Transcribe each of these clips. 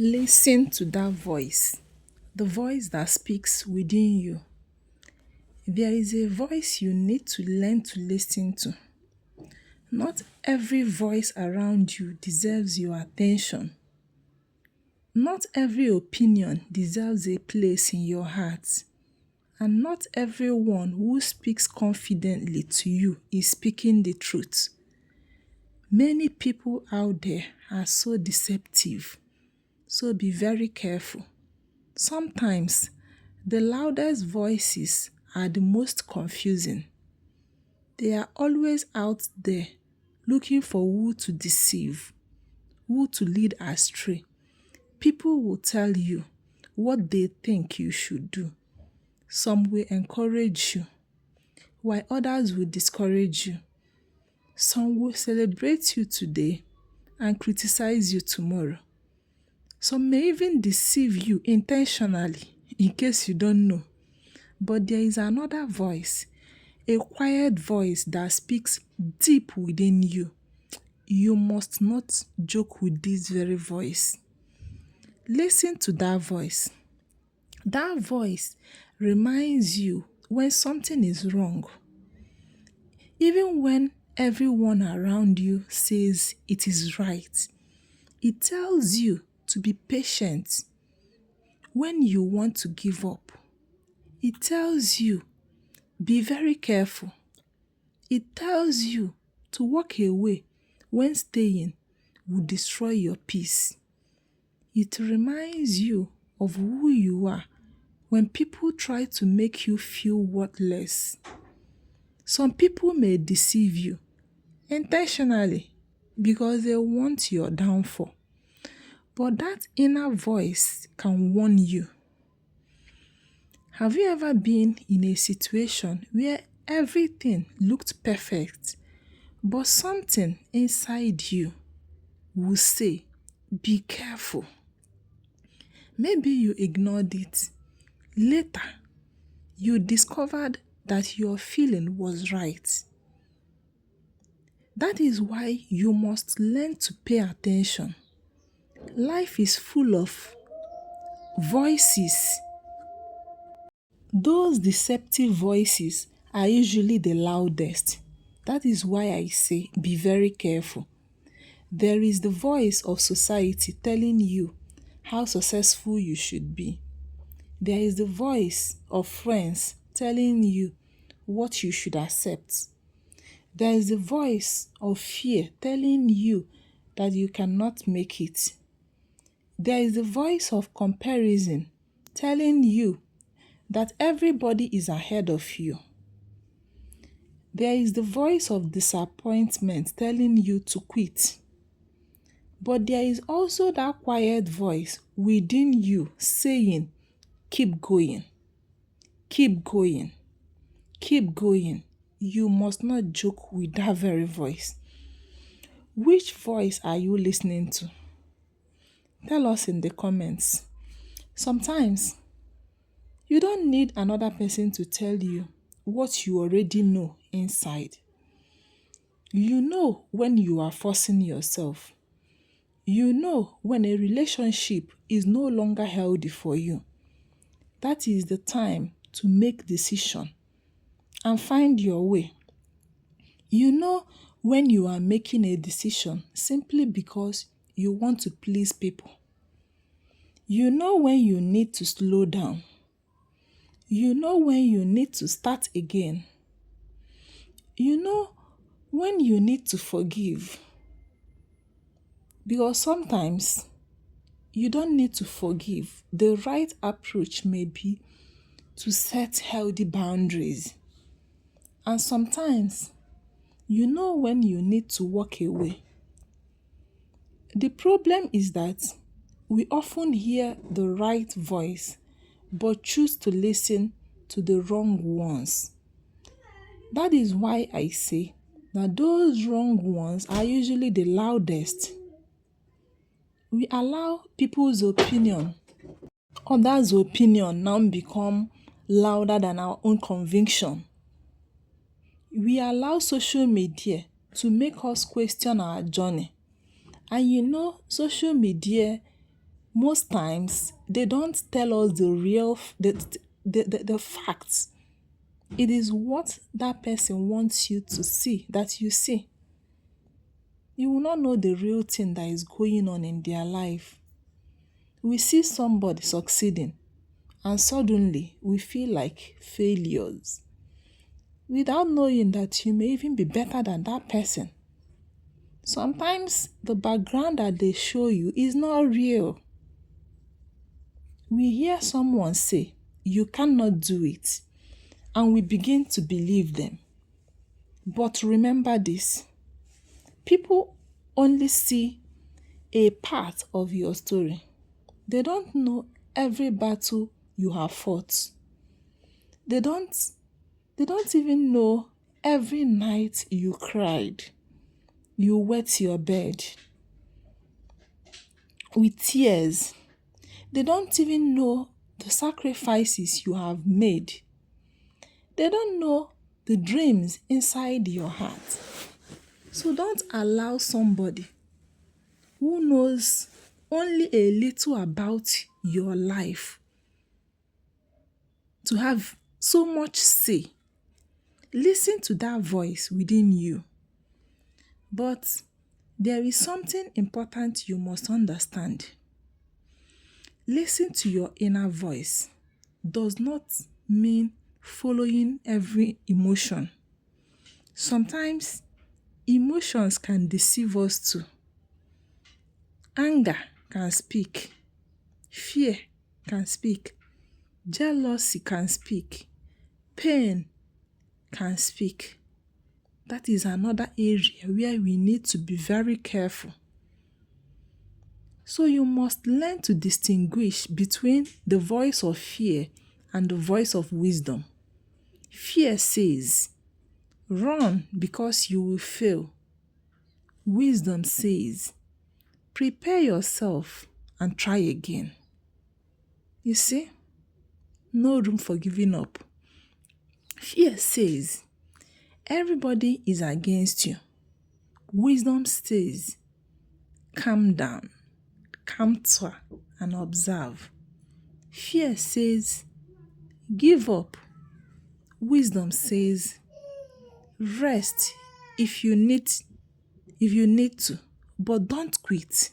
Listen to that voice, the voice that speaks within you. There is a voice you need to learn to listen to. Not every voice around you deserves your attention. Not every opinion deserves a place in your heart. And not everyone who speaks confidently to you is speaking the truth. Many people out there are so deceptive, so be very careful. Sometimes the loudest voices are the most confusing. They are always out there looking for who to deceive, who to lead astray. People will tell you what they think you should do. Some will encourage you, while others will discourage you. Some will celebrate you today and criticize you tomorrow. Some may even deceive you intentionally, in case you don't know. But there is another voice, a quiet voice that speaks deep within you. You must not joke with this very voice. Listen to that voice. That voice reminds you when something is wrong. Even when everyone around you says it is right, it tells you to be patient when you want to give up. It tells you, be very careful. It tells you to walk away when staying will destroy your peace. It reminds you of who you are when people try to make you feel worthless. Some people may deceive you intentionally because they want your downfall. But that inner voice can warn you. Have you ever been in a situation where everything looked perfect, but something inside you will say, be careful? Maybe you ignored it. Later, you discovered that your feeling was right. That is why you must learn to pay attention. Life is full of voices. Those deceptive voices are usually the loudest. That is why I say be very careful. There is the voice of society telling you how successful you should be. There is the voice of friends telling you what you should accept. There is the voice of fear telling you that you cannot make it. There is the voice of comparison telling you that everybody is ahead of you. There is the voice of disappointment telling you to quit. But there is also that quiet voice within you saying, keep going, keep going, keep going. You must not joke with that very voice. Which voice are you listening to? Tell us in the comments. Sometimes, you don't need another person to tell you what you already know inside. You know when you are forcing yourself. You know when a relationship is no longer healthy for you. That is the time to make decision and find your way. You know when you are making a decision simply because you want to please people. You know when you need to slow down. You know when you need to start again. You know when you need to forgive. Because sometimes you don't need to forgive. The right approach may be to set healthy boundaries. And sometimes you know when you need to walk away. The problem is that we often hear the right voice but choose to listen to the wrong ones. That is why I say that those wrong ones are usually the loudest. We allow people's opinion, others' opinion now become louder than our own conviction. We allow social media to make us question our journey. And you know, social media Most times, they don't tell us the real, the facts. It is what that person wants you to see that you see. You will not know the real thing that is going on in their life. We see somebody succeeding, and suddenly we feel like failures without knowing that you may even be better than that person. Sometimes the background that they show you is not real. We hear someone say, "You cannot do it," and we begin to believe them. But remember this, people only see a part of your story. They don't know every battle you have fought. They don't they don't even know every night you cried. You wet your bed with tears. They don't even know the sacrifices you have made. They don't know the dreams inside your heart. So don't allow somebody who knows only a little about your life to have so much say. Listen to that voice within you. But there is something important you must understand. Listen to your inner voice does not mean following every emotion. Sometimes emotions can deceive us too. Anger can speak, fear can speak, jealousy can speak, pain can speak. That is another area where we need to be very careful. So you must learn to distinguish between the voice of fear and the voice of wisdom. Fear says, "Run because you will fail." Wisdom says, "Prepare yourself and try again." You see, no room for giving up. Fear says, "Everybody is against you." Wisdom says, "Calm down, calm down and observe." Fear says, "Give up." Wisdom says, "Rest if you need to, but don't quit."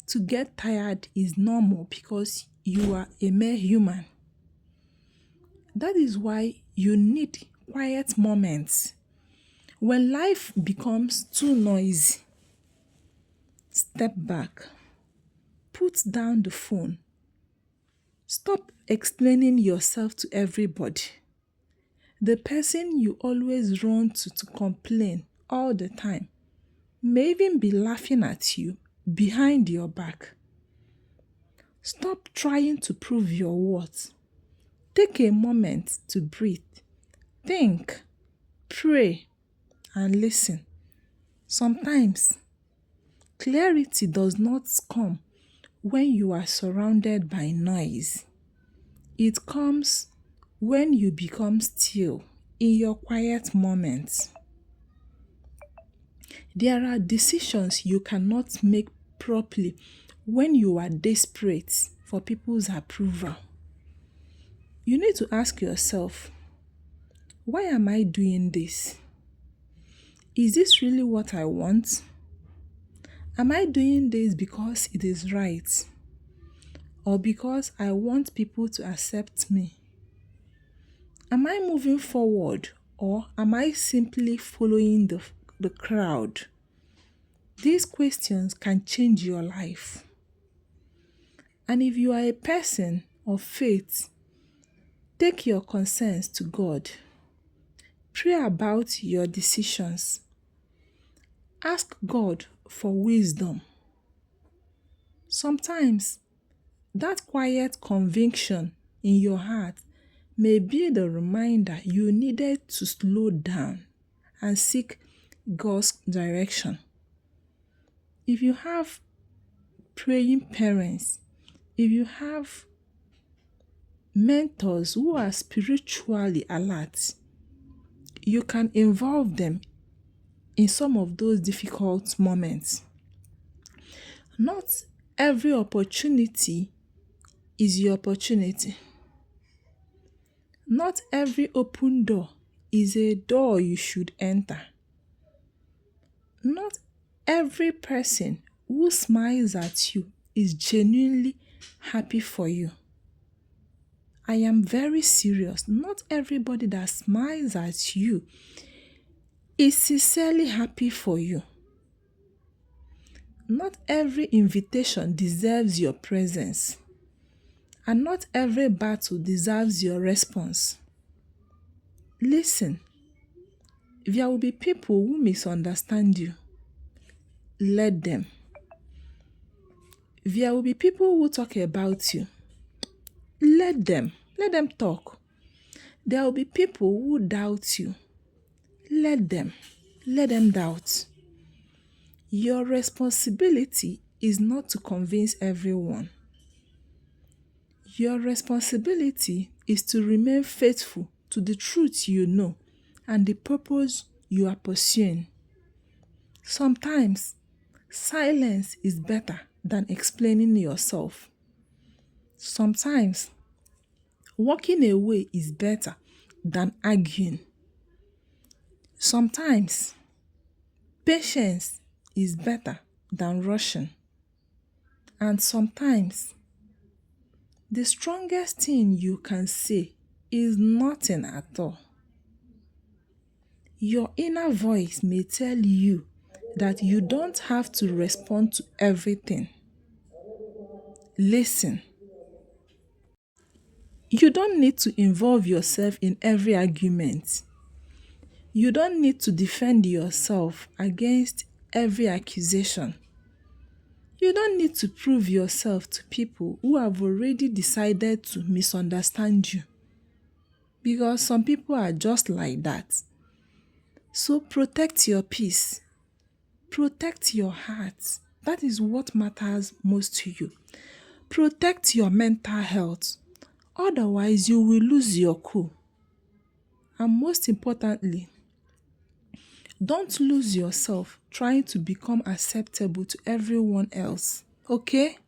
To get tired is normal because you are a mere human. That is why you need quiet moments. When life becomes too noisy, step back, put down the phone, stop explaining yourself to everybody. The person you always run to complain all the time may even be laughing at you behind your back. Stop trying to prove your worth. Take a moment to breathe, think, pray, and listen. Sometimes, clarity does not come when you are surrounded by noise. It comes when you become still in your quiet moments. There are decisions you cannot make properly when you are desperate for people's approval. You need to ask yourself, why am I doing this? Is this really what I want? Am I doing this because it is right? Or because I want people to accept me? Am I moving forward or am I simply following the crowd? These questions can change your life. And if you are a person of faith, take your concerns to God. Pray about your decisions. Ask God for wisdom. Sometimes, that quiet conviction in your heart may be the reminder you needed to slow down and seek God's direction. If you have praying parents, if you have mentors who are spiritually alert, you can involve them in some of those difficult moments. Not every opportunity is your opportunity. Not every open door is a door you should enter. Not every person who smiles at you is genuinely happy for you. I am very serious. Not everybody that smiles at you is sincerely happy for you. Not every invitation deserves your presence. And not every battle deserves your response. Listen, there will be people who misunderstand you. Let them. There will be people who talk about you. Let them. Let them talk. There will be people who doubt you. Let them. Let them doubt. Your responsibility is not to convince everyone. Your responsibility is to remain faithful to the truth you know and the purpose you are pursuing. Sometimes, silence is better than explaining yourself. Sometimes, walking away is better than arguing. Sometimes, patience is better than rushing. And sometimes, the strongest thing you can say is nothing at all. Your inner voice may tell you that you don't have to respond to everything. Listen. You don't need to involve yourself in every argument. You don't need to defend yourself against every accusation. You don't need to prove yourself to people who have already decided to misunderstand you. Because some people are just like that. So protect your peace. Protect your heart. That is what matters most to you. Protect your mental health. Otherwise, you will lose your cool. And most importantly, don't lose yourself trying to become acceptable to everyone else. Okay?